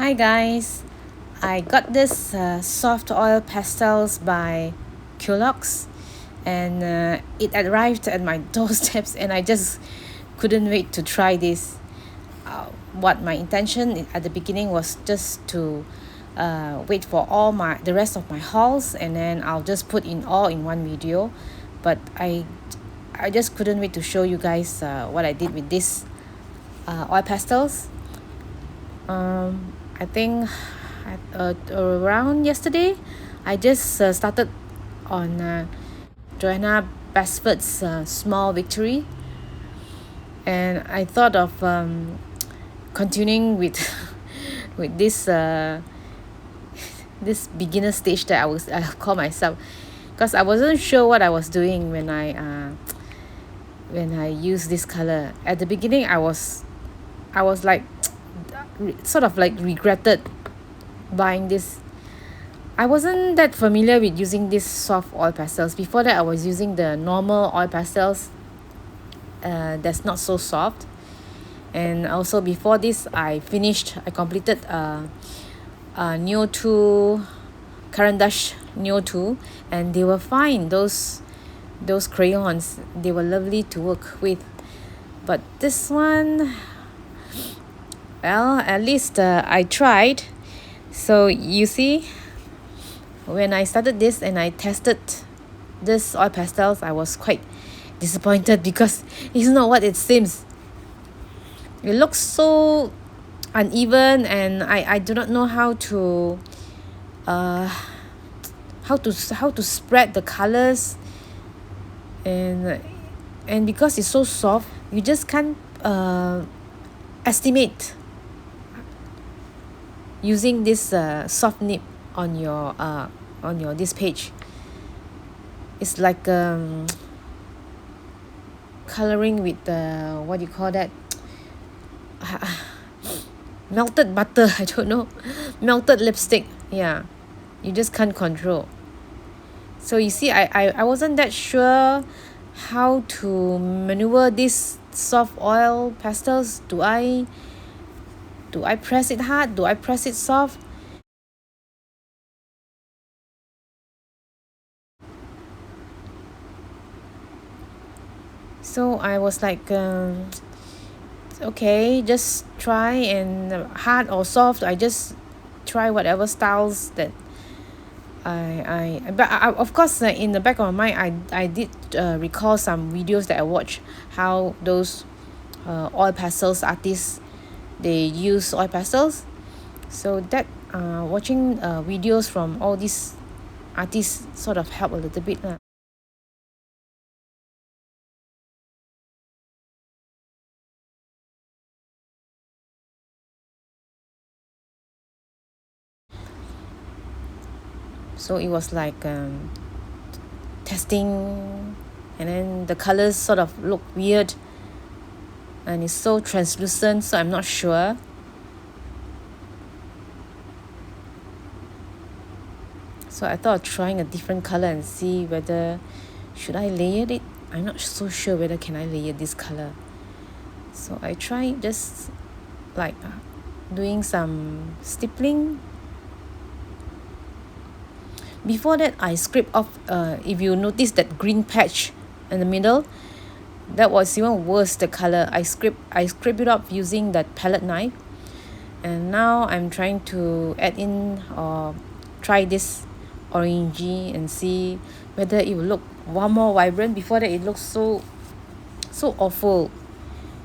Hi guys, I got this soft oil pastels by Kuelox, and it arrived at my doorsteps and I just couldn't wait to try this. What my intention at the beginning was just to wait for the rest of my hauls, and then I'll just put in all in one video, but I just couldn't wait to show you guys what I did with this oil pastels. I think around yesterday, I just started on Johanna Basford's Small Victory, and I thought of continuing with with this beginner stage that I call myself, because I wasn't sure what I was doing when I used this color. At the beginning, I was like sort of like regretted buying this. I wasn't that familiar with using this soft oil pastels. Before that, I was using the normal oil pastels that's not so soft. And also before this, I completed Neo 2 Caran d'Ache Neo 2, and they were fine. Those crayons, they were lovely to work with. But this one, well, at least I tried. So you see, when I started this and I tested this oil pastels, I was quite disappointed because it's not what it seems. It looks so uneven, and I do not know uh how to spread the colors, and because it's so soft, you just can't estimate using this soft nib on your this page. It's like coloring with the what do you call that, melted butter. I don't know, melted lipstick. Yeah, you just can't control. So you see, I wasn't that sure how to maneuver these soft oil pastels. Do I press it hard? Do I press it soft? So I was like, okay, just try, and hard or soft, I just try whatever styles that but of course, in the back of my mind, I did recall some videos that I watched, how those oil pastels artists, they use oil pastels. So that watching videos from all these artists sort of help a little bit lah. So it was like testing, and then the colors sort of look weird, and it's so translucent, so I'm not sure. So I thought of trying a different color and see whether should I layer it. I'm not so sure whether can I layer this color. So I tried just like doing some stippling. Before that, I scraped off, if you notice that green patch in the middle, that was even worse, the color. I scraped it off using that palette knife, and now I'm trying to add in or try this orangey and see whether it will look one more vibrant. Before that, it looks so awful.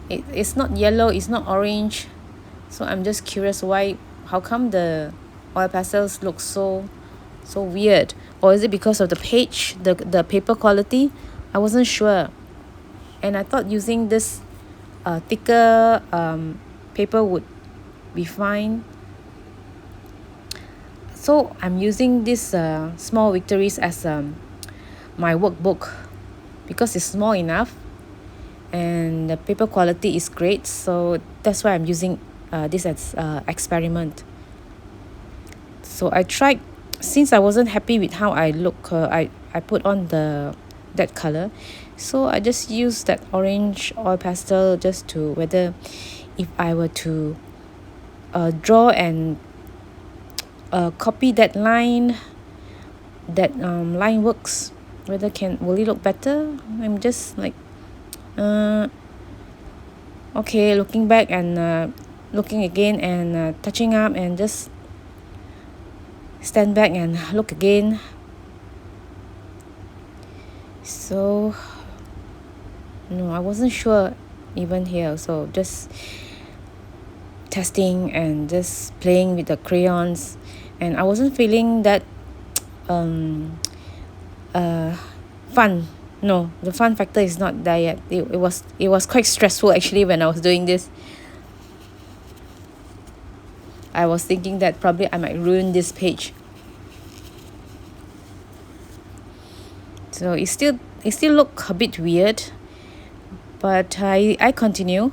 It's not yellow, it's not orange. So I'm just curious, how come the oil pastels look so weird? Or is it because of the page, the paper quality? I wasn't sure, and I thought using this thicker paper would be fine. So I'm using this Small Victories as my workbook, because it's small enough and the paper quality is great. So that's why I'm using this as experiment. So I tried, since I wasn't happy with how I look, I put on that color. So I just used that orange oil pastel just to whether if I were to draw and copy that line, line works, whether will it look better. I'm just like okay, looking back and looking again and touching up and just stand back and look again. So no, I wasn't sure even here, so just testing and just playing with the crayons, and I wasn't feeling that fun. No, the fun factor is not there yet. It was quite stressful actually when I was doing this. I was thinking that probably I might ruin this page. So it still look a bit weird, but I continue.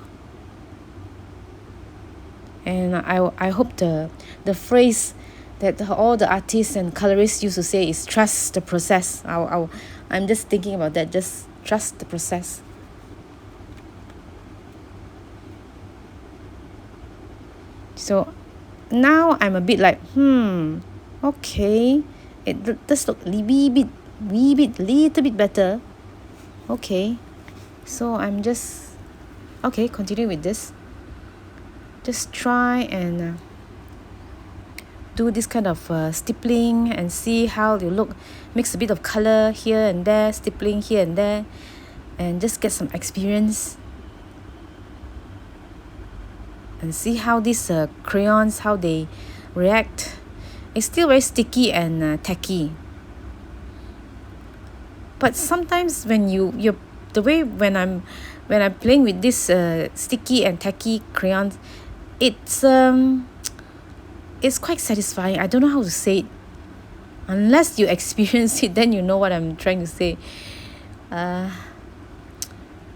And I hope the phrase that all the artists and colorists used to say is trust the process. I'm just thinking about that, just trust the process. So now I'm a bit like, okay, it does look little bit better. Okay, so I'm just, okay, continue with this. Just try and do this kind of stippling and see how you look. Mix a bit of color here and there, stippling here and there, and just get some experience and see how these crayons, how they react. It's still very sticky and tacky, but sometimes when you're the way when I'm playing with this sticky and tacky crayons, it's quite satisfying. I don't know how to say it. Unless you experience it, then you know what I'm trying to say.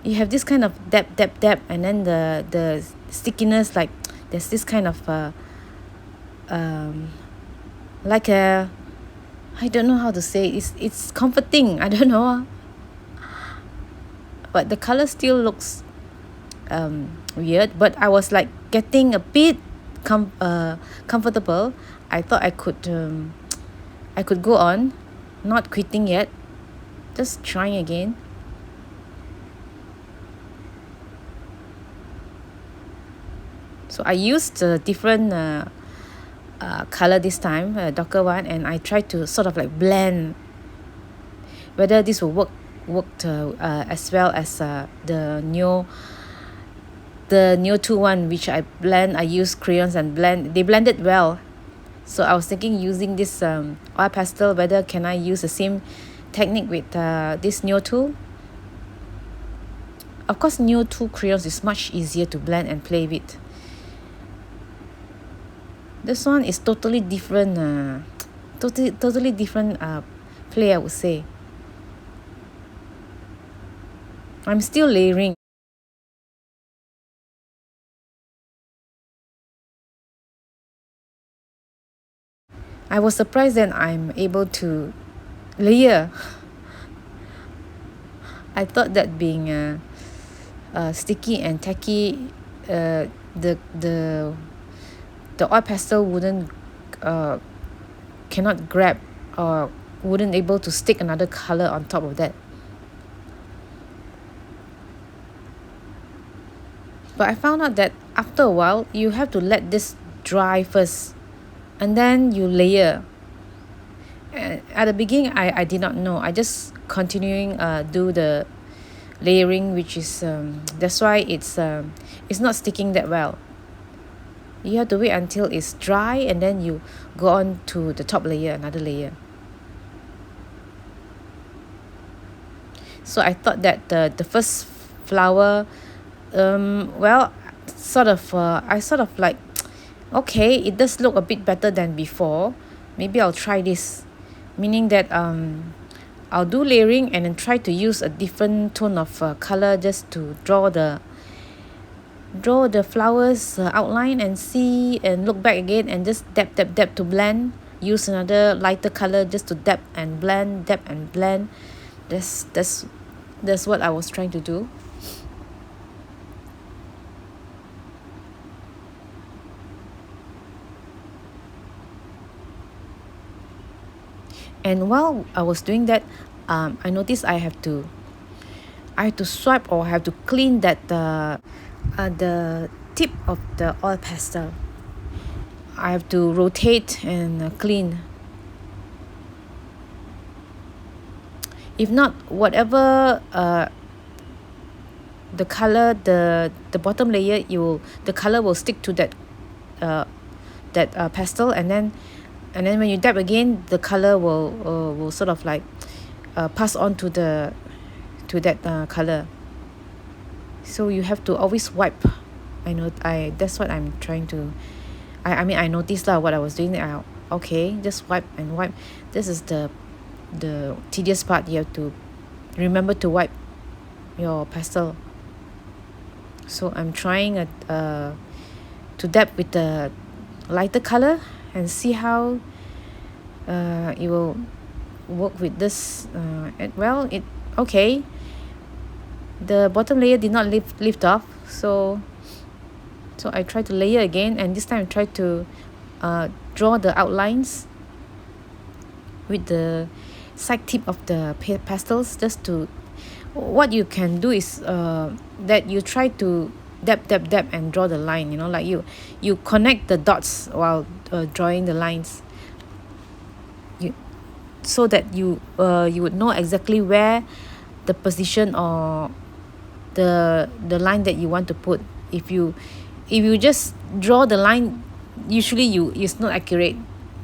You have this kind of dab, and then the stickiness, like there's this kind of like a, I don't know how to say it. It's comforting. I don't know, but the color still looks weird. But I was like getting a bit comfortable. I thought I could go on, not quitting yet, just trying again. So I used a different color this time, a darker one, and I tried to sort of like blend whether this will work as well as the Neo 2 one, which I use crayons and they blended well. So I was thinking using this oil pastel, whether can I use the same technique with this Neo 2. Of course, Neo 2 crayons is much easier to blend and play with. This one is totally different, totally different play, I would say. I'm still layering. I was surprised that I'm able to layer. I thought that being sticky and tacky, the oil pastel wouldn't cannot grab or wouldn't able to stick another color on top of that. But I found out that after a while you have to let this dry first, and then you layer. At the beginning I did not know. I just continuing do the layering, which is that's why it's not sticking that well. You have to wait until it's dry, and then you go on to the top layer, another layer. So I thought that the first flower, well, I sort of like, okay, it does look a bit better than before. Maybe I'll try this, meaning that I'll do layering and then try to use a different tone of color just to draw the flowers outline, and see and look back again and just dab to blend. Use another lighter color just to dab and blend. That's what I was trying to do. And while I was doing that, I noticed I have to swipe, or I have to clean the tip of the oil pastel. I have to rotate and clean. If not, whatever the color, the bottom layer, the color will stick to uh, that pastel, and then when you dab again, the color will sort of like pass on to that color. So you have to always wipe. I know, I that's what I'm trying to, I mean, I noticed lah what I was doing. Okay, just wipe and wipe. This is the tedious part. You have to remember to wipe your pastel. So I'm trying to dab with the lighter color and see how it will work with this. Well, it okay. The bottom layer did not lift off, so I try to layer again, and this time I try to draw the outlines with the side tip of the pastels. Just to, what you can do is that you try to dab and draw the line, like you connect the dots while drawing the lines, you so that you would know exactly where the position or the line that you want to put. If you just draw the line, usually it's not accurate,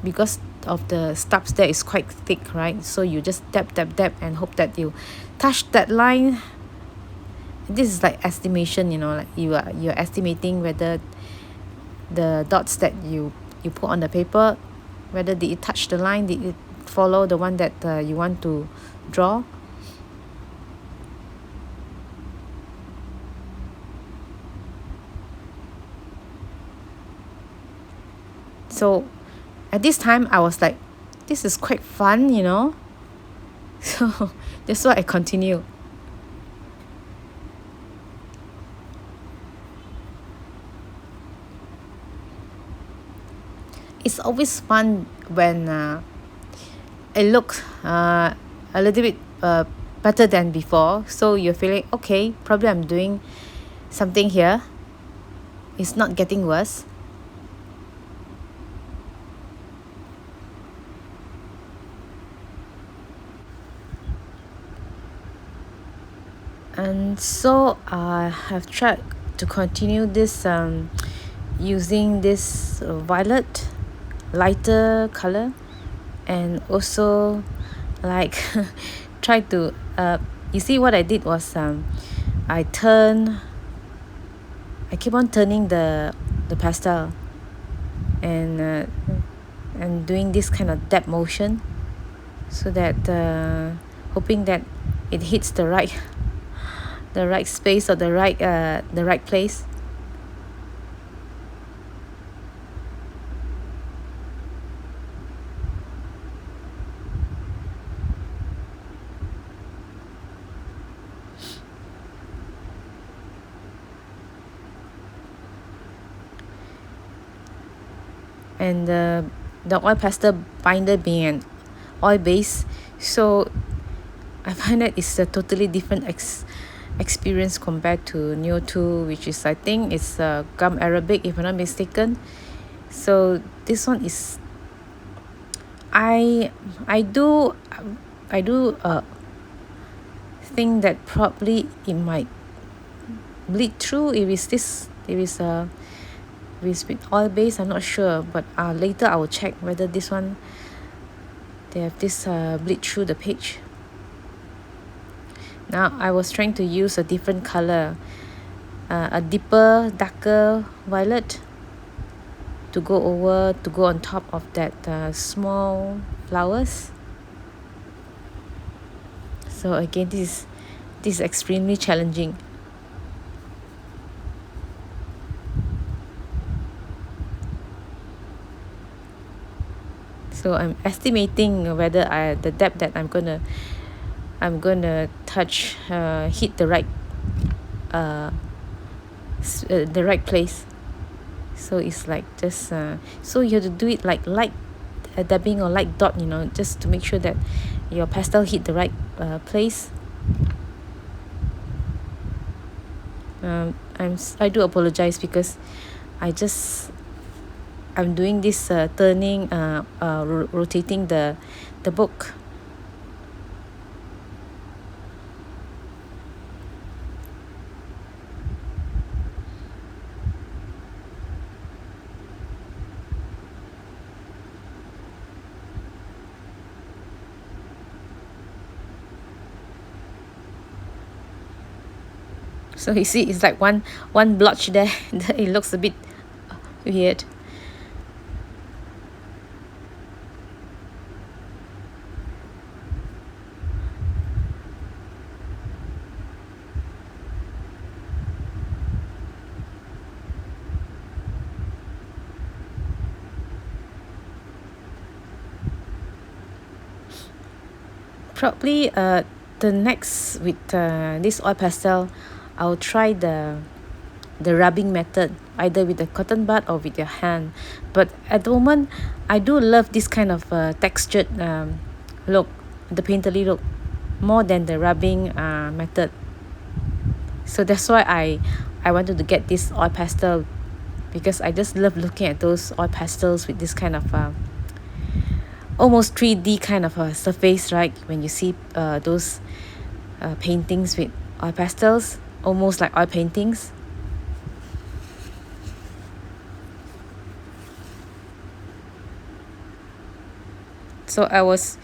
because of the stubs there is quite thick, right? So you just dab and hope that you touch that line. This is like estimation, like you're estimating whether the dots that you put on the paper, whether did it touch the line, did it follow the one that you want to draw. So at this time I was like, this is quite fun, so that's why I continue. It's always fun when it looks a little bit better than before, so you're feeling okay, probably I'm doing something here, it's not getting worse. And so I have tried to continue this using this violet lighter color, and also like try to you see what I did was I keep on turning the pastel, and doing this kind of dab motion, so that hoping that it hits the right space, or the right place. And the oil pastel binder being an oil base, so I find that it's a totally different experience compared to Neo 2, which is, I think it's gum arabic, if I'm not mistaken. So this one is, I do think that probably it might bleed through if it's with oil base. I'm not sure, but later I will check whether this one, they have this bleed through the page. Now I was trying to use a different color, a deeper, darker violet, to go on top of that small flowers. So again, this is extremely challenging. So I'm estimating whether the depth that I'm gonna touch hit the right place. So it's like just so you have to do it like light dabbing or light dot, just to make sure that your pastel hit the right place. I do apologize because I'm doing this turning rotating the book. So you see, it's like one blotch there. It looks a bit weird. Probably the next with this oil pastel, I'll try the rubbing method, either with the cotton bud or with your hand. But at the moment, I do love this kind of textured look, the painterly look, more than the rubbing method. So that's why I wanted to get this oil pastel, because I just love looking at those oil pastels with this kind of almost 3D kind of a surface, right? When you see those paintings with oil pastels, almost like oil paintings. So I was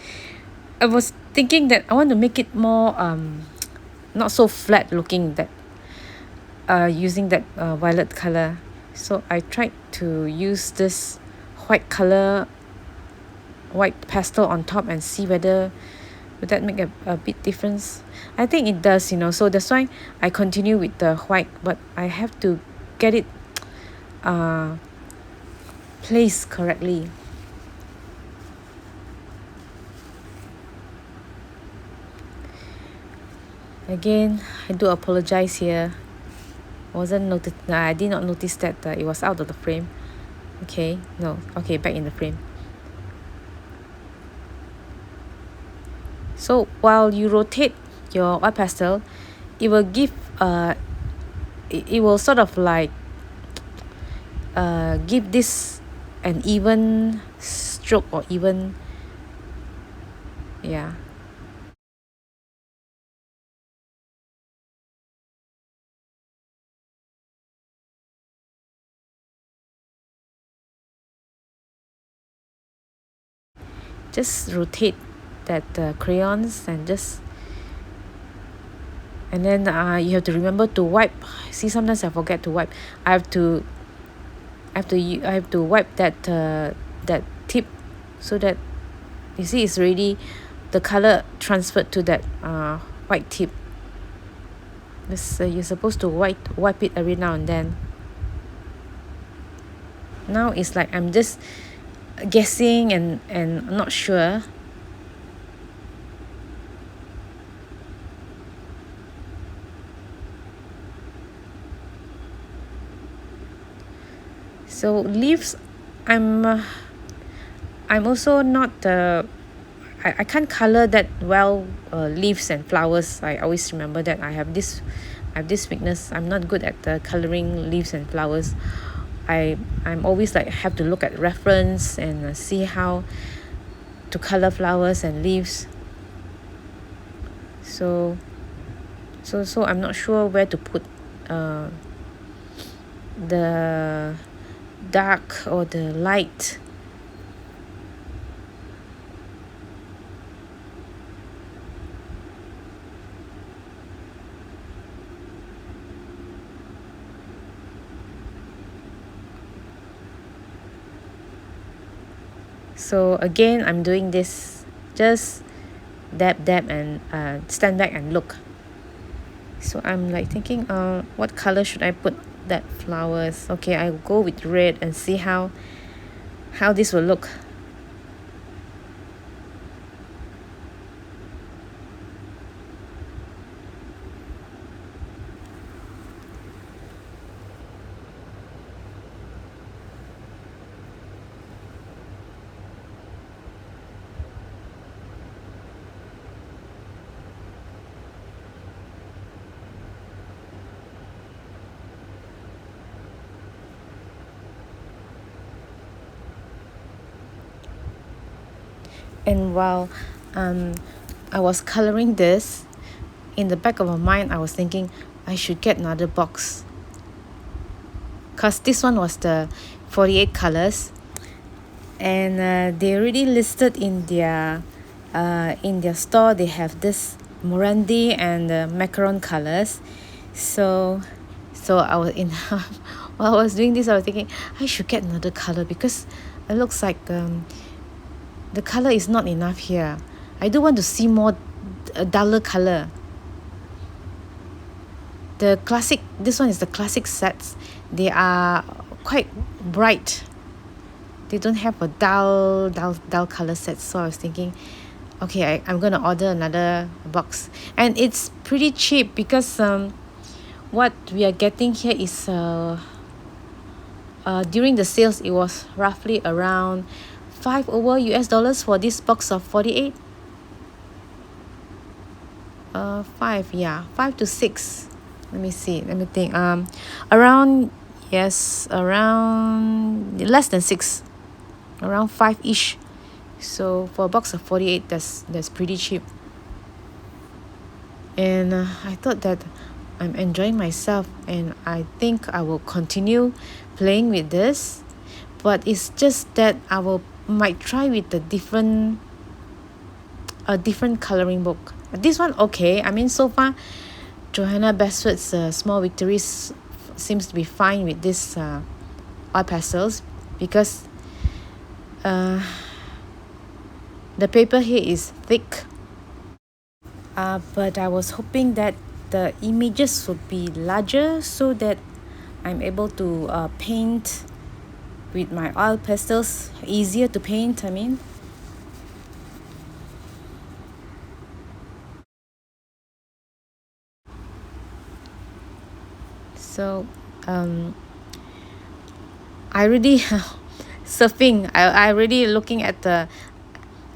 thinking that I want to make it more not so flat looking, that using that violet color. So I tried to use this white color, white pastel on top, and see whether would that make a bit difference. I think it does, so that's why I continue with the white, but I have to get it uh placed correctly. Again, I do apologize here. I did not notice that it was out of the frame. Okay, no, okay, back in the frame. So while you rotate your oil pastel, it will give it will sort of like give this an even stroke, or even, yeah. Just rotate that crayons, and then you have to remember to wipe. See, sometimes I forget to wipe. I have to wipe that tip, so that you see it's already the color transferred to that white tip. You're supposed to wipe it every now and then. Now it's like I'm just guessing and not sure. So leaves, I'm I'm also not I can't color that well, leaves and flowers. I always remember that I have this weakness. I'm not good at coloring leaves and flowers. I'm always like have to look at reference and see how to color flowers and leaves. So I'm not sure where to put uh, the dark or the light. So again, I'm doing this, just dab and stand back and look. So I'm like thinking, what color should I put that flowers? Okay, I'll go with red and see how this will look. And while um, I was coloring this, in the back of my mind, I was thinking I should get another box. Because this one was the 48 colors. And they already listed in their store, they have this Morandi and macaron colors. So I was in while I was doing this, I was thinking I should get another color because it looks like the color is not enough here. I do want to see more a duller color. The classic, this one is the classic sets. They are quite bright. They don't have a dull color set. So I was thinking, okay, I'm gonna order another box, and it's pretty cheap because what we are getting here is during the sales it was roughly around $5 for this box of 48. 5 to 6. Let me see, let me think. Around, yes, around less than 6, around 5 ish. So for a box of 48, that's pretty cheap. And I thought that I'm enjoying myself, and I think I will continue playing with this. But it's just that I will might try with a different coloring book. This one okay. I mean, so far Johanna Basford's Small Victories seems to be fine with this oil pastels, because uh, the paper here is thick. But I was hoping that the images would be larger so that I'm able to paint with my oil pastels, easier to paint, I mean. So I really surfing, I really looking at the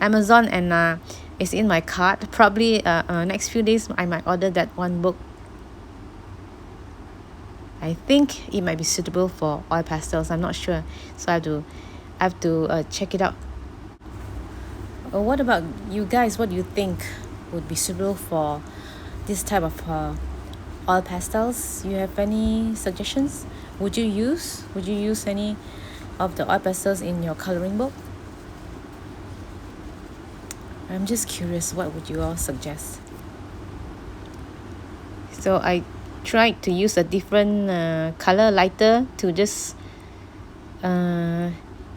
Amazon, and it's in my cart. Probably next few days I might order that one book. I think it might be suitable for oil pastels. I'm not sure, so I have to check it out. What about you guys? What do you think would be suitable for this type of oil pastels? You have any suggestions? Would you use any of the oil pastels in your coloring book? I'm just curious, what would you all suggest? So I tried to use a different color, lighter, to just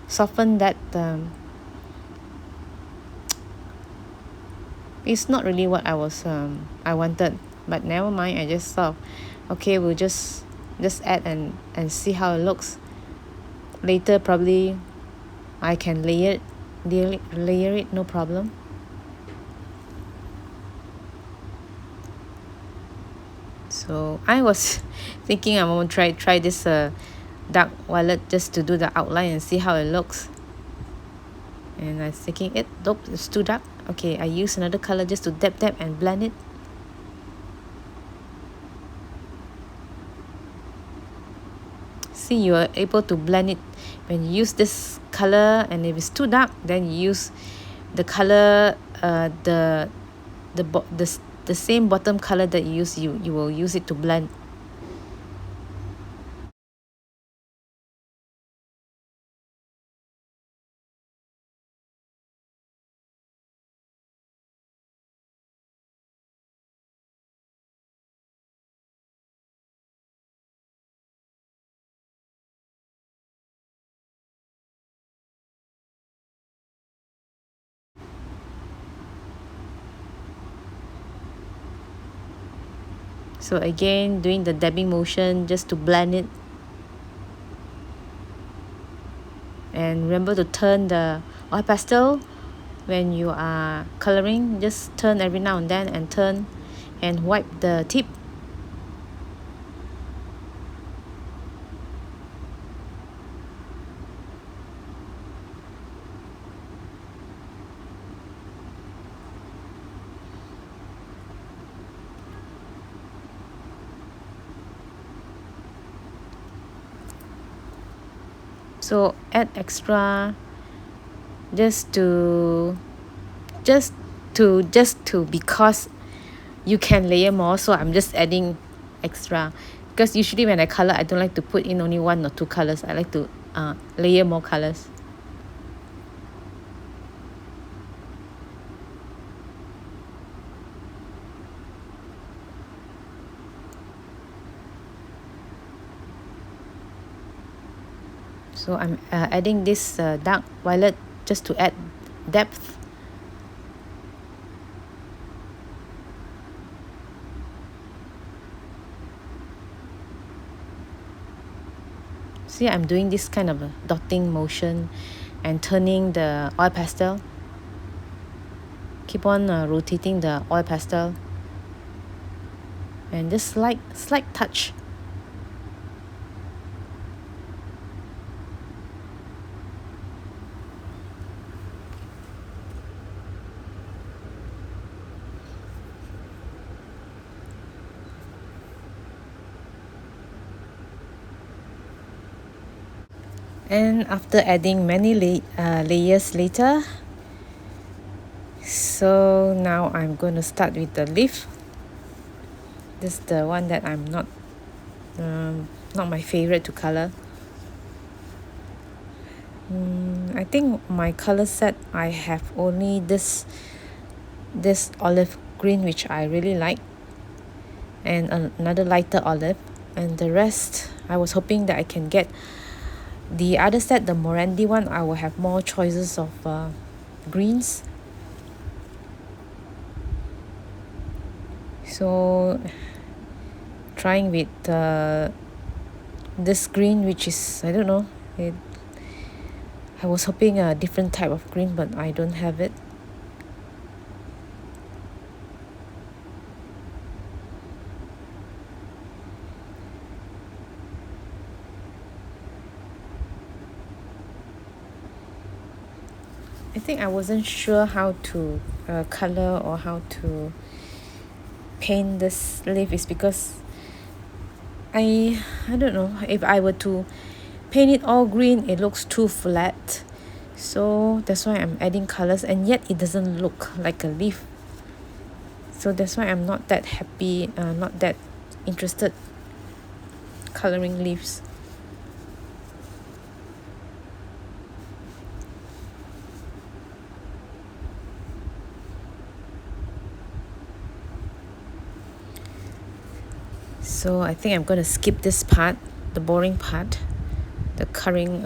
soften that. It's not really what I wanted, but never mind. I just thought, okay, we'll just add and see how it looks. Later probably I can layer it, no problem. So I was thinking I'm gonna try this dark violet just to do the outline and see how it looks. And I was thinking, nope, it's too dark. Okay, I use another color just to dab and blend it. See, you are able to blend it when you use this color, and if it's too dark, then you use the color, the same bottom color that you use, you will use it to blend. So again, doing the dabbing motion just to blend it. And remember to turn the oil pastel when you are coloring. Just turn every now and then, and turn and wipe the tip. So add extra just to just because you can layer more, so I'm just adding extra. Because usually when I color, I don't like to put in only one or two colors. I like to layer more colors. So I'm adding this dark violet just to add depth. See, I'm doing this kind of a dotting motion and turning the oil pastel. Keep on rotating the oil pastel. And just slight touch. And after adding many layers later, so now I'm going to start with the leaf. This is the one that I'm not my favorite to color. I think my color set, I have only this olive green, which I really like, and another lighter olive, and the rest I was hoping that I can get the other set, the Morandy one. I will have more choices of greens. So trying with this green, which is, I don't know, I was hoping a different type of green, but I don't have it. I think I wasn't sure how to color or how to paint this leaf, is because I don't know, if I were to paint it all green, it looks too flat. So that's why I'm adding colors, and yet it doesn't look like a leaf. So that's why I'm not that happy, not that interested coloring leaves. So I think I'm going to skip this part, the boring part, the coloring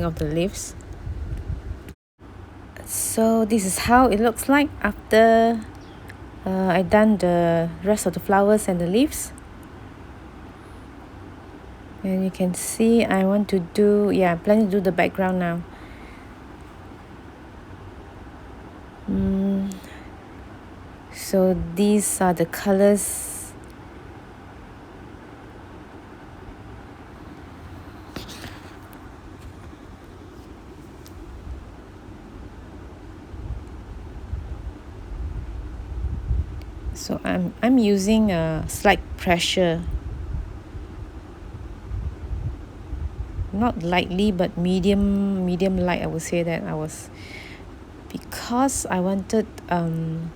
of the leaves. So this is how it looks like after I done the rest of the flowers and the leaves. And you can see I want to do, I'm planning to do the background now. So these are the colors. So I'm using a slight pressure, not lightly but medium light. I would say that because I wanted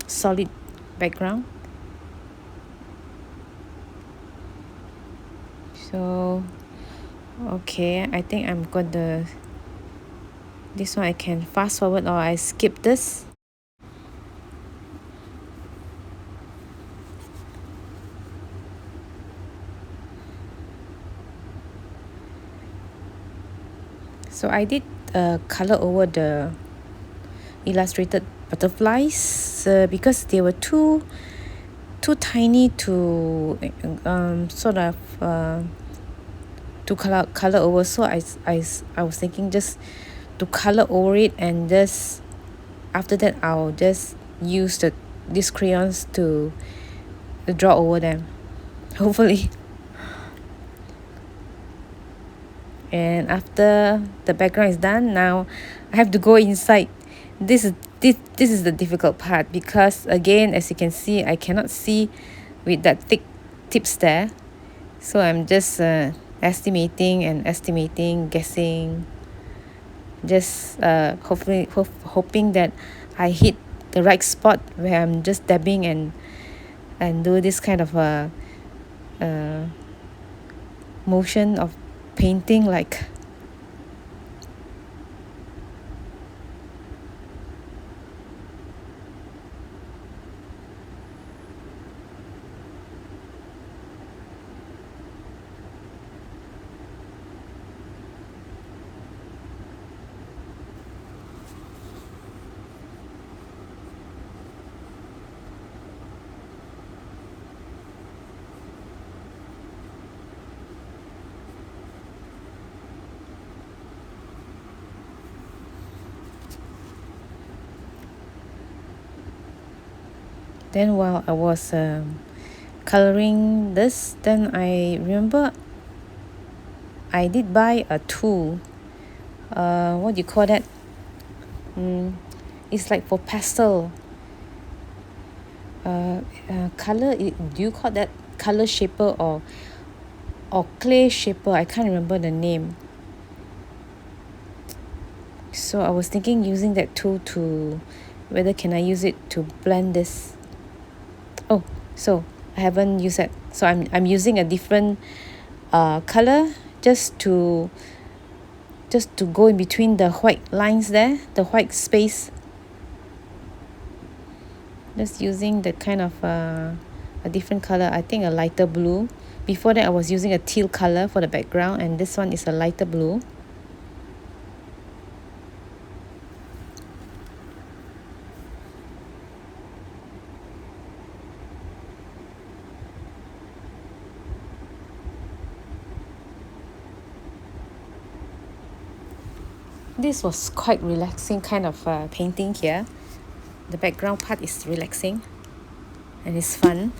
solid background. So okay, I think I'm gonna, this one I can fast forward or I skip this. So I did color over the illustrated butterflies because they were too tiny to sort of to color over. So I was thinking just to color over it, and just after that I'll just use these crayons to draw over them, hopefully. And after the background is done, now I have to go inside. This is the difficult part, because again, as you can see, I cannot see with that thick tips there. So I'm just estimating, guessing, just hoping that I hit the right spot where I'm just dabbing and do this kind of a motion of painting like. Then while I was coloring this, then I remember I did buy a tool. What do you call that? It's like for pastel. Color. Do you call that color shaper or clay shaper? I can't remember the name. So I was thinking using that tool to whether can I use it to blend this. Oh, so I haven't used that. So I'm using a different color just to go in between the white lines there, the white space. Just using the kind of a different color, I think a lighter blue. Before that I was using a teal color for the background, and this one is a lighter blue. This was quite relaxing kind of painting here. The background part is relaxing and it's fun.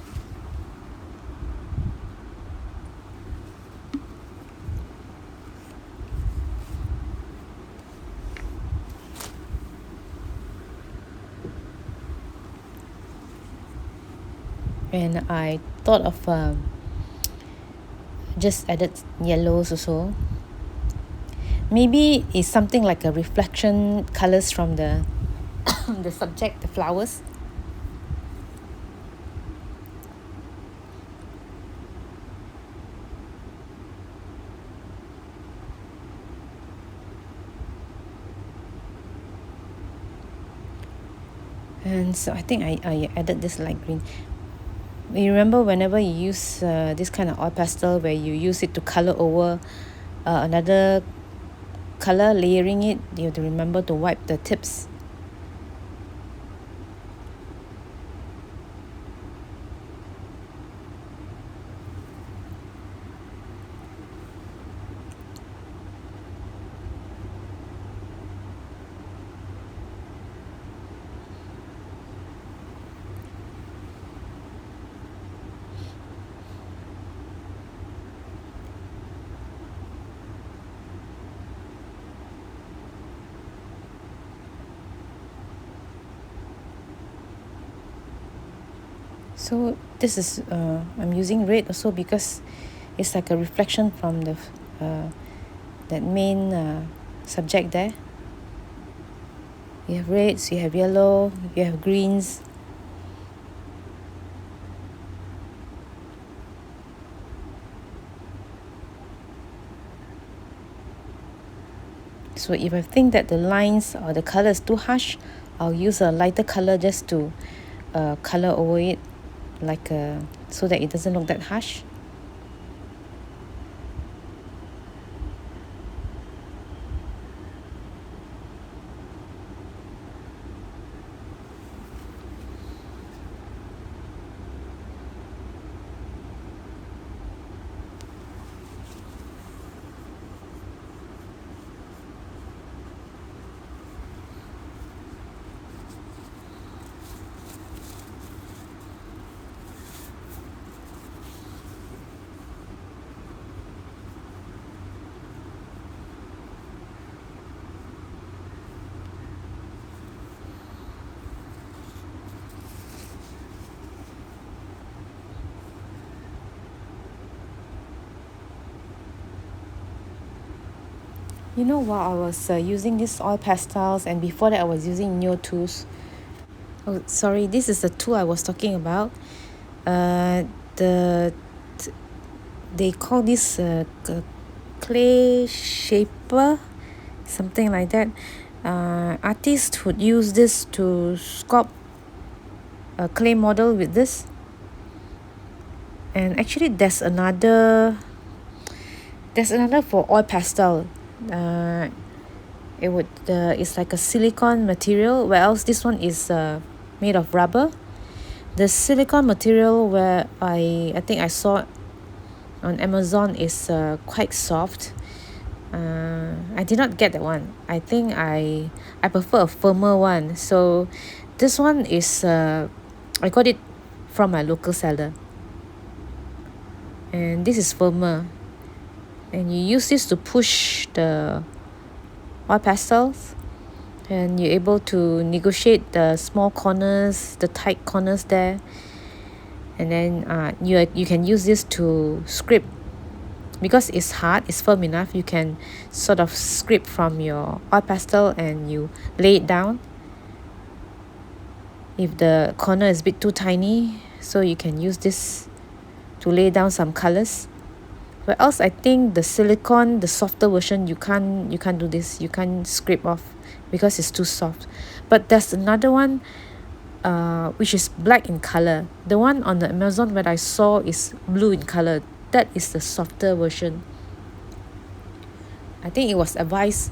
And I thought of just added yellows also. Maybe it's something like a reflection colors from the the subject, the flowers. And so I think I added this light green. You remember whenever you use this kind of oil pastel where you use it to color over another color, layering it, you have to remember to wipe the tips. So this is I'm using red also because it's like a reflection from the that main subject there. You have reds, you have yellow, you have greens. So if I think that the lines or the color is too harsh, I'll use a lighter color just to color over it, like so that it doesn't look that harsh. While I was using these oil pastels, and before that I was using Neo tools, Oh, sorry, this is the tool I was talking about. Uh, the they call this clay shaper, something like that. Artists would use this to sculpt a clay model with this. And actually, there's another for oil pastel. Uh, it's like a silicone material, whereas this one is made of rubber. The silicone material where I think I saw on Amazon is quite soft. I did not get that one. I think I prefer a firmer one. So this one is I got it from my local seller, and this is firmer. And you use this to push the oil pastels, and you're able to negotiate the small corners, the tight corners there. And then you can use this to scrape because it's hard, it's firm enough. You can sort of scrape from your oil pastel and you lay it down if the corner is a bit too tiny, so you can use this to lay down some colors. But else I think the silicone, the softer version, you can't do this, you can't scrape off because it's too soft. But there's another one which is black in color. The one on the Amazon that I saw is blue in color. That is the softer version. I think it was advised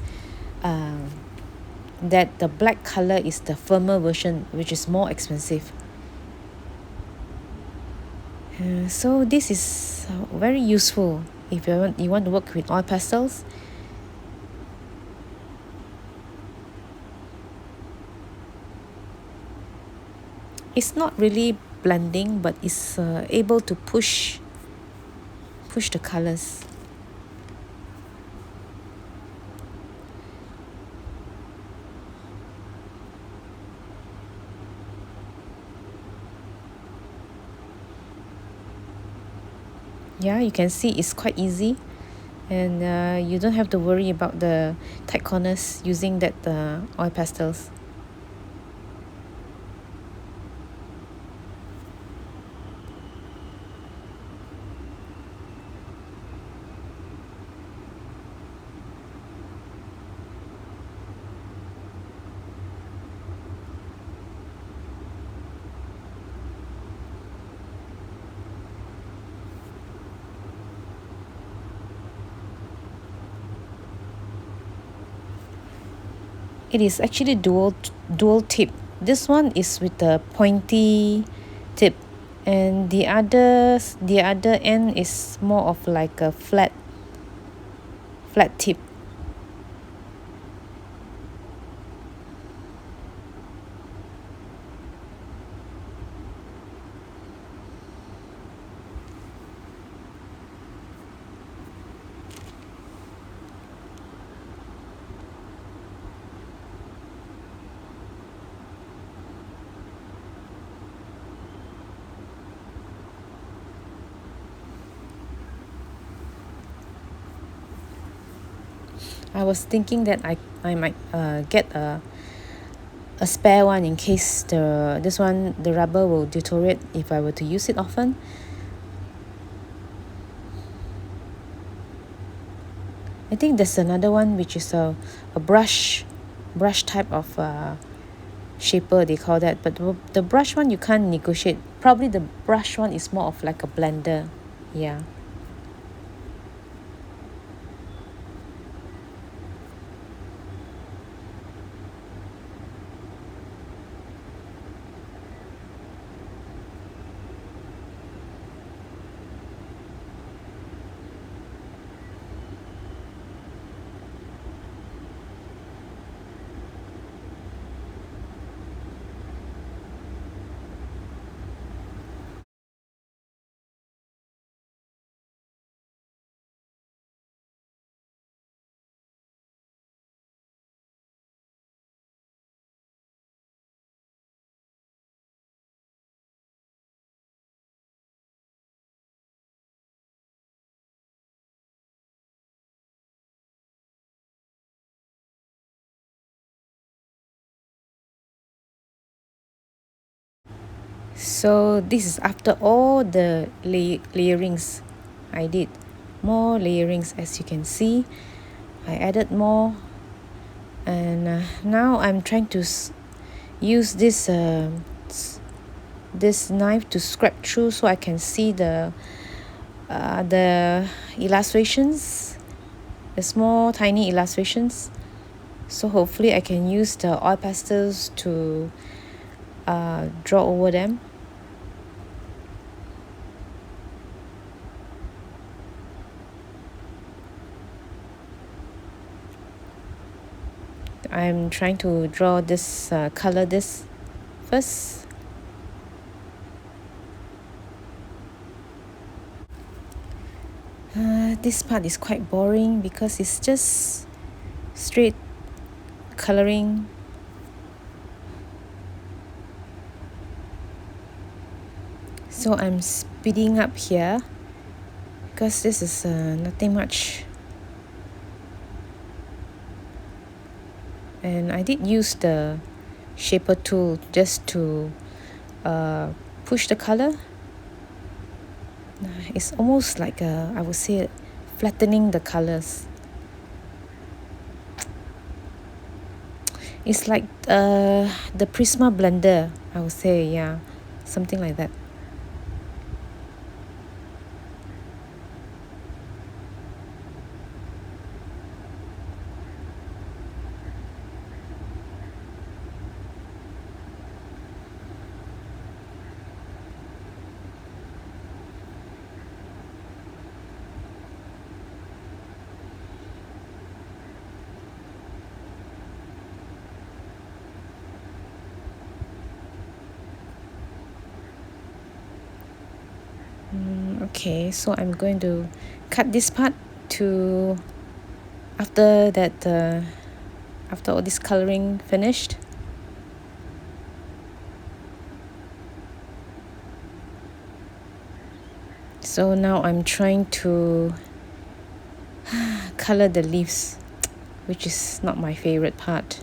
that the black color is the firmer version, which is more expensive. So this is very useful if you want to work with oil pastels. It's not really blending, but it's able to push the colors. Yeah, you can see it's quite easy, and you don't have to worry about the tight corners using that oil pastels. It is actually dual tip. This one is with the pointy tip, and the other end is more of like a flat tip. I was thinking that I might get a spare one in case the rubber will deteriorate if I were to use it often. I think there's another one which is a brush type of shaper, they call that. But the brush one you can't negotiate. Probably the brush one is more of like a blender. Yeah. So this is after all the layerings I did. More layerings, as you can see. I added more, and now I'm trying to use this knife to scrape through so I can see the illustrations, the small tiny illustrations. So hopefully I can use the oil pastels to draw over them. I'm trying to draw this color this first. This part is quite boring because it's just straight coloring. So I'm speeding up here because this is nothing much. And I did use the shaper tool just to push the color. It's almost like I would say flattening the colors. It's like the Prisma blender, I would say, yeah, something like that. Okay, so I'm going to cut this part to after that after all this coloring finished. So now I'm trying to color the leaves, which is not my favorite part.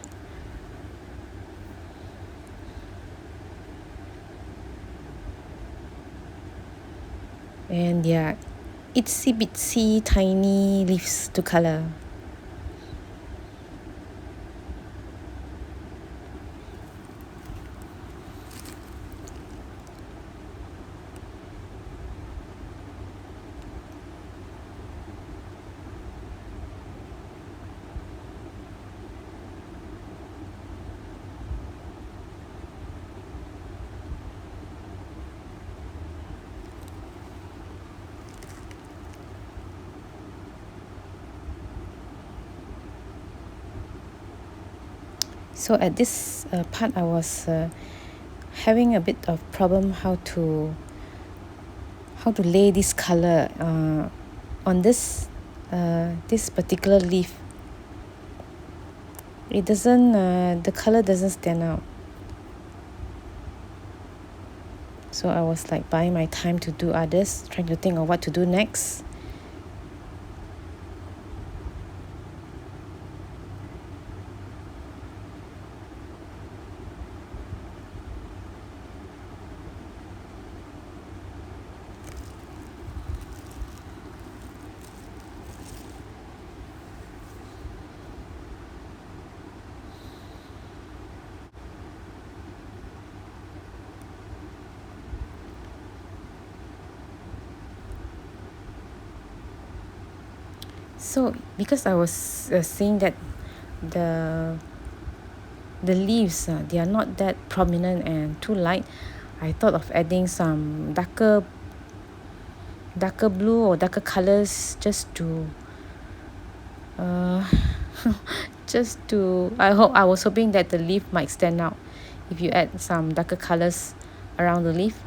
And yeah, itsy bitsy tiny leaves to color. So at this part I was having a bit of problem how to lay this color on this particular leaf. It doesn't the color doesn't stand out. So I was like buying my time to do others, trying to think of what to do next. So because I was seeing that the leaves they are not that prominent and too light, I thought of adding some darker blue or darker colors just to I was hoping that the leaf might stand out if you add some darker colors around the leaf.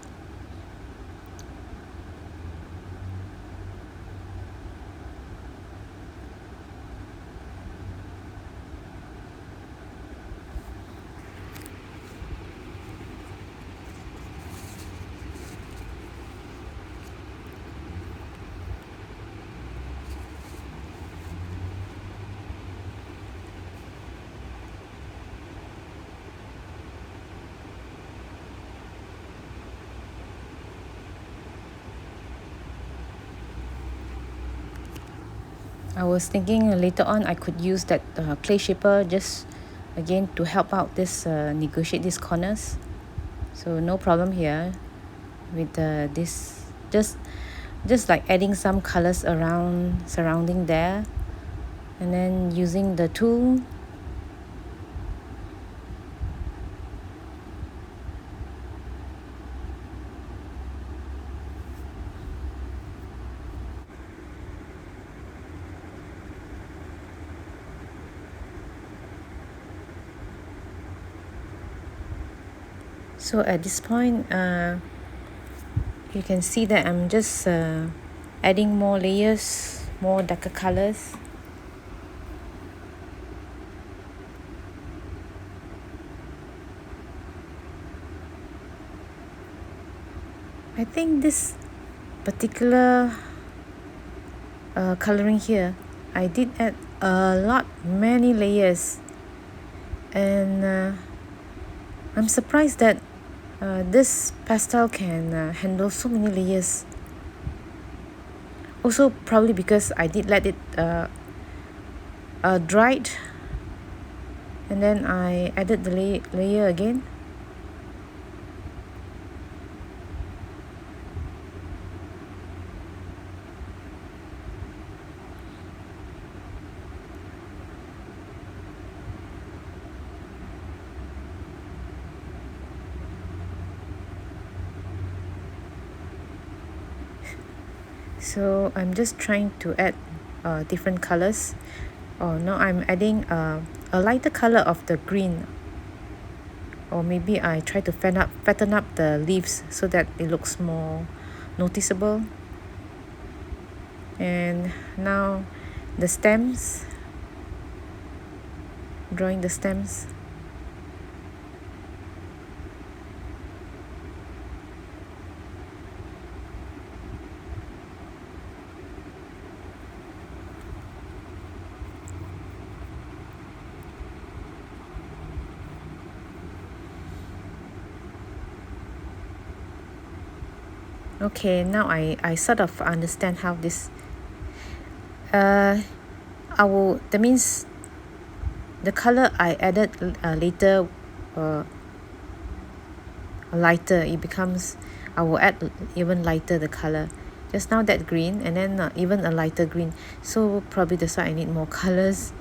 I was thinking later on I could use that clay shaper just again to help out this negotiate these corners. So no problem here with this, just like adding some colors around surrounding there, and then using the tool. So at this point you can see that I'm just adding more layers, more darker colors. I think this particular coloring here, I did add many layers, and I'm surprised that this pastel can handle so many layers. Also probably because I did let it dried, and then I added the layer again. So I'm just trying to add different colors. Oh, now I'm adding a lighter color of the green, or maybe I try to fatten up the leaves so that it looks more noticeable. And now the stems, drawing the stems. Okay, now I sort of understand how this that means the color I added later lighter, it becomes, I will add even lighter the color. Just now that green, and then even a lighter green, so probably that's why I need more colors.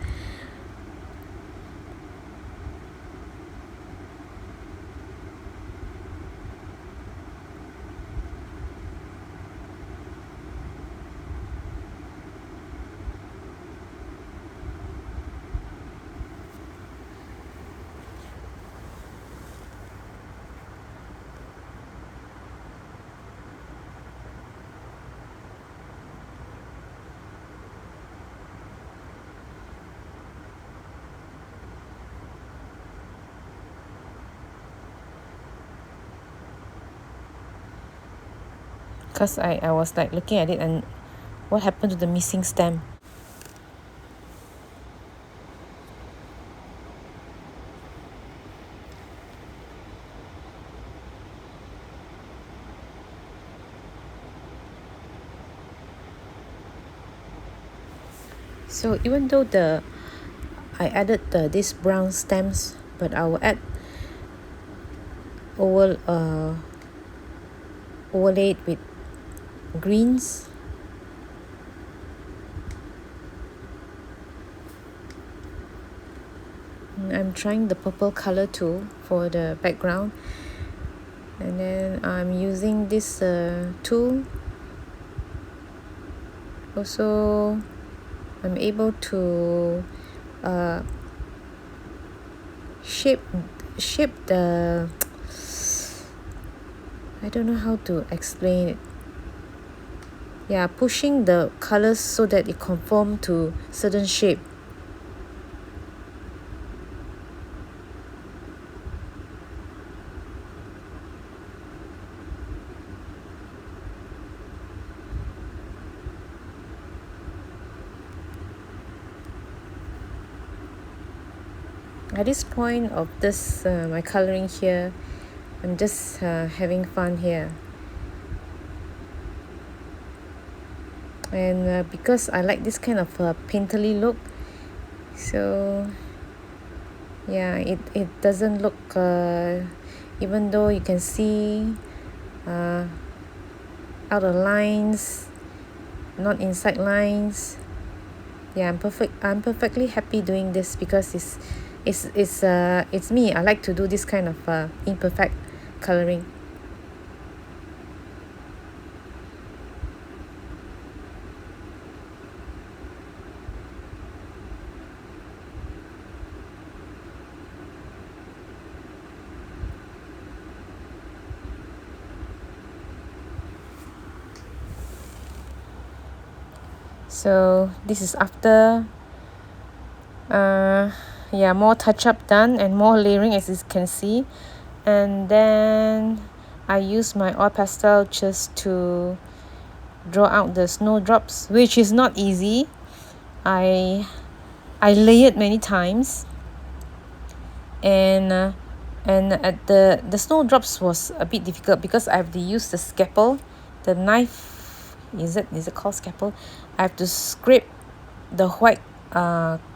Because I was like looking at it, and what happened to the missing stem? So even though I added these brown stems, but I will add overlaid with greens. I'm trying the purple color too for the background, and then I'm using this tool. Also, I'm able to shape the I don't know how to explain it. Yeah, pushing the colors so that it conform to certain shape. At this point of this my coloring here, I'm just having fun here. And because I like this kind of painterly look, so yeah, it doesn't look even though you can see uh, out of lines, not inside lines. Yeah, I'm perfectly happy doing this because it's me. I like to do this kind of imperfect coloring. So this is after yeah, more touch up done and more layering, as you can see. And then I use my oil pastel just to draw out the snowdrops, which is not easy. I I lay it many times, and at the snowdrops was a bit difficult because I have to use the scalpel, the knife. Is it called scalpel? I have to scrape the white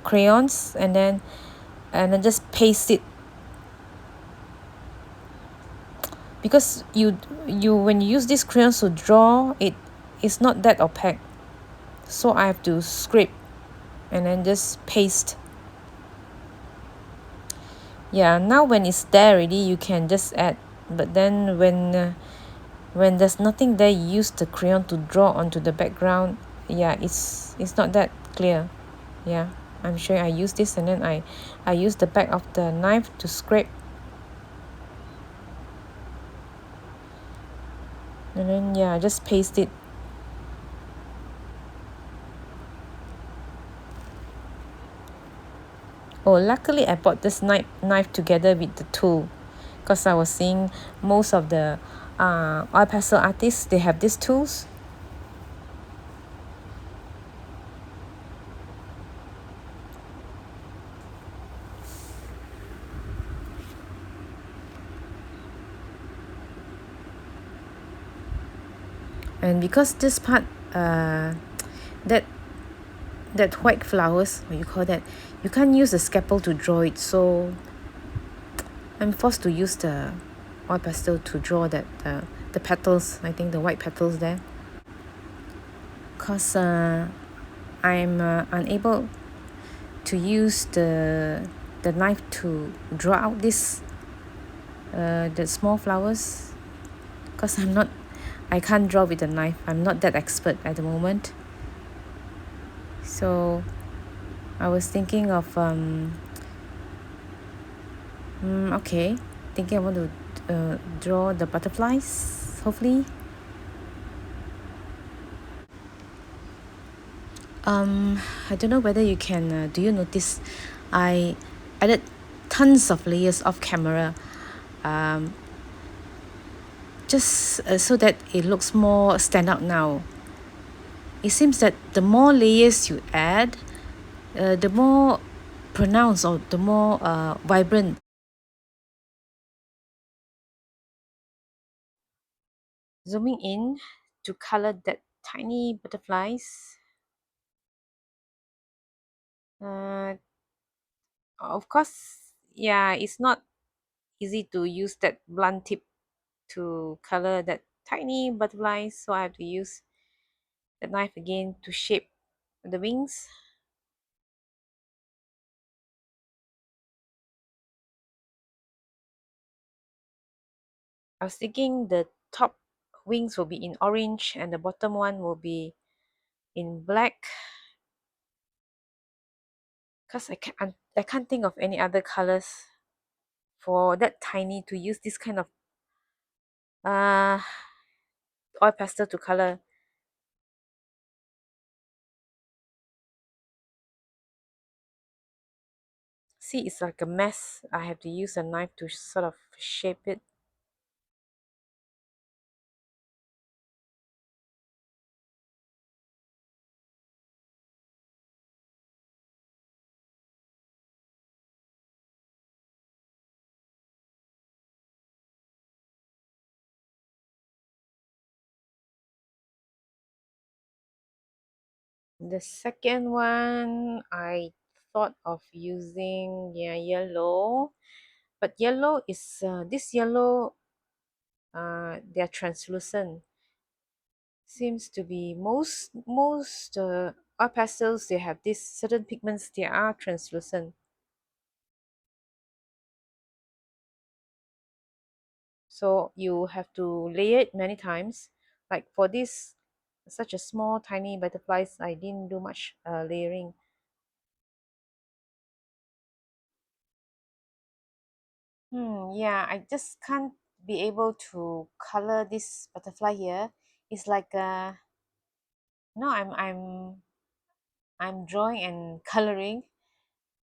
crayons, and then just paste it, because you when you use these crayons to draw it, it's not that opaque, so I have to scrape and then just paste. Yeah, now when it's there already, you can just add. But then when there's nothing there, you use the crayon to draw onto the background. Yeah, it's not that clear. Yeah, I'm sure I use this, and then I use the back of the knife to scrape, and then yeah, just paste it. Oh, luckily I bought this knife together with the tool, because I was seeing most of the oil pastel artists, they have these tools. And because this part, that that white flowers, what you call that, you can't use a scalpel to draw it, so I'm forced to use the oil pastel to draw that the petals, I think the white petals there, because I'm unable to use the knife to draw out this the small flowers, because I can't draw with a knife. I'm not that expert at the moment. So I was thinking of okay, thinking I want to draw the butterflies, hopefully. I don't know whether you can do you notice I added tons of layers of camera, um, just so that it looks more stand out now. It seems that the more layers you add, the more pronounced or the more vibrant. Zooming in to color that tiny butterflies. Uh, of course, yeah, it's not easy to use that blunt tip to color that tiny butterflies, so I have to use the knife again to shape the wings. I was thinking the top wings will be in orange and the bottom one will be in black, because I can't think of any other colors for that tiny to use this kind of uh oil pastel to color. See, it's like a mess. I have to use a knife to sort of shape it. The second one, I thought of using, yeah, yellow, but yellow is this yellow, they're translucent. Seems to be most oil pastels, they have this certain pigments, they are translucent. So you have to layer it many times. Like for this, such a small tiny butterflies, I didn't do much layering. Yeah, I just can't be able to color this butterfly here. It's like no, I'm drawing and coloring,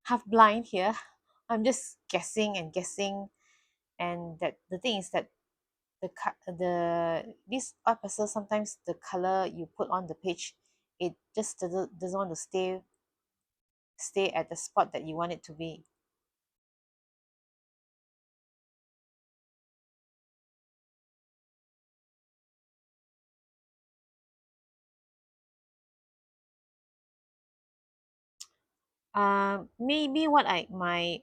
half blind here. I'm just guessing and guessing, and that the thing is that this art pastel, sometimes the color you put on the page, it just doesn't want to stay at the spot that you want it to be. Maybe what I my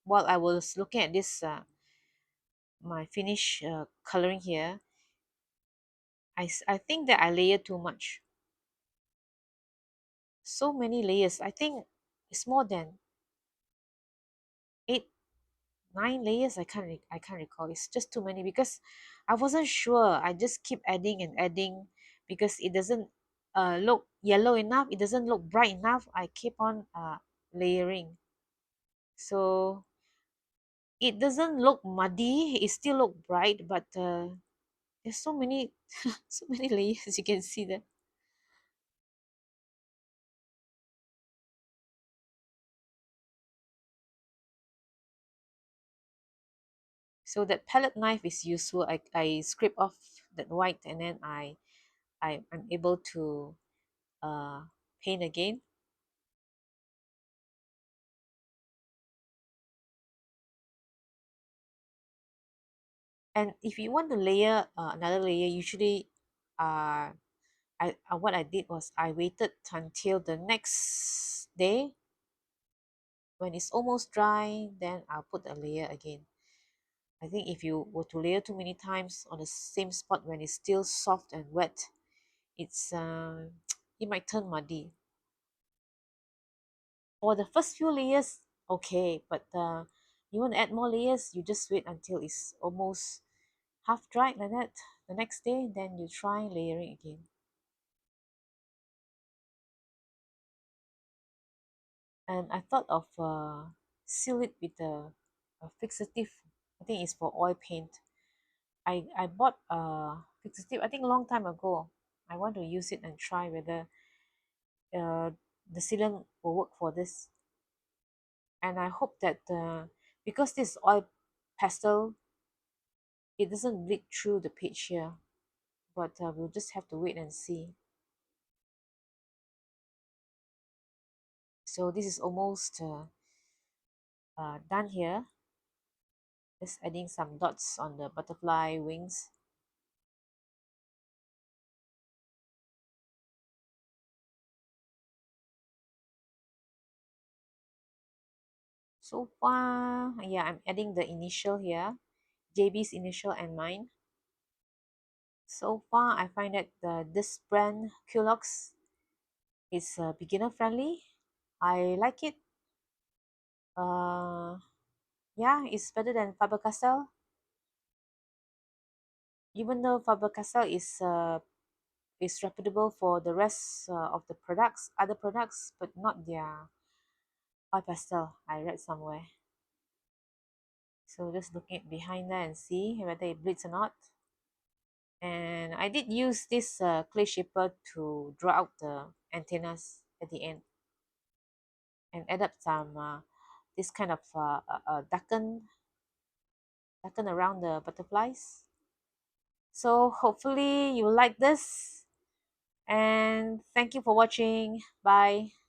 while I was looking at this my finish coloring here, I think that I layer too much. So many layers. I think it's more than 8 9 layers. I can't recall. It's just too many because I wasn't sure. I just keep adding and adding because it doesn't look yellow enough. It doesn't look bright enough. I keep on layering. So it doesn't look muddy. It still look bright, but there's so many so many layers. You can see that. So that palette knife is useful. I scrape off that white, and then I'm able to uh, paint again. And if you want to layer another layer, usually uh, what I did was I waited until the next day when it's almost dry, then I'll put a layer again. I think if you were to layer too many times on the same spot when it's still soft and wet, it's it might turn muddy. For the first few layers, okay, but you want to add more layers, you just wait until it's almost half dried like that. The next day, then you try layering again. And I thought of seal it with a fixative. I think it's for oil paint. I bought a fixative, I think a long time ago. I want to use it and try whether uh, the sealant will work for this. And I hope that because this oil pastel, it doesn't bleed through the page here. But we'll just have to wait and see. So this is almost done here. Just adding some dots on the butterfly wings. So far, yeah, I'm adding the initial here, JB's initial and mine. So far, I find that this brand Kuelox is beginner friendly. I like it. Uh, yeah, it's better than Faber-Castell. Even though Faber-Castell is reputable for the rest of the products, other products, but not their oil pastel. I read somewhere. So just looking behind there and see whether it bleeds or not. And I did use this clay shaper to draw out the antennas at the end and add up some this kind of darken around the butterflies. So hopefully you like this, and thank you for watching. Bye.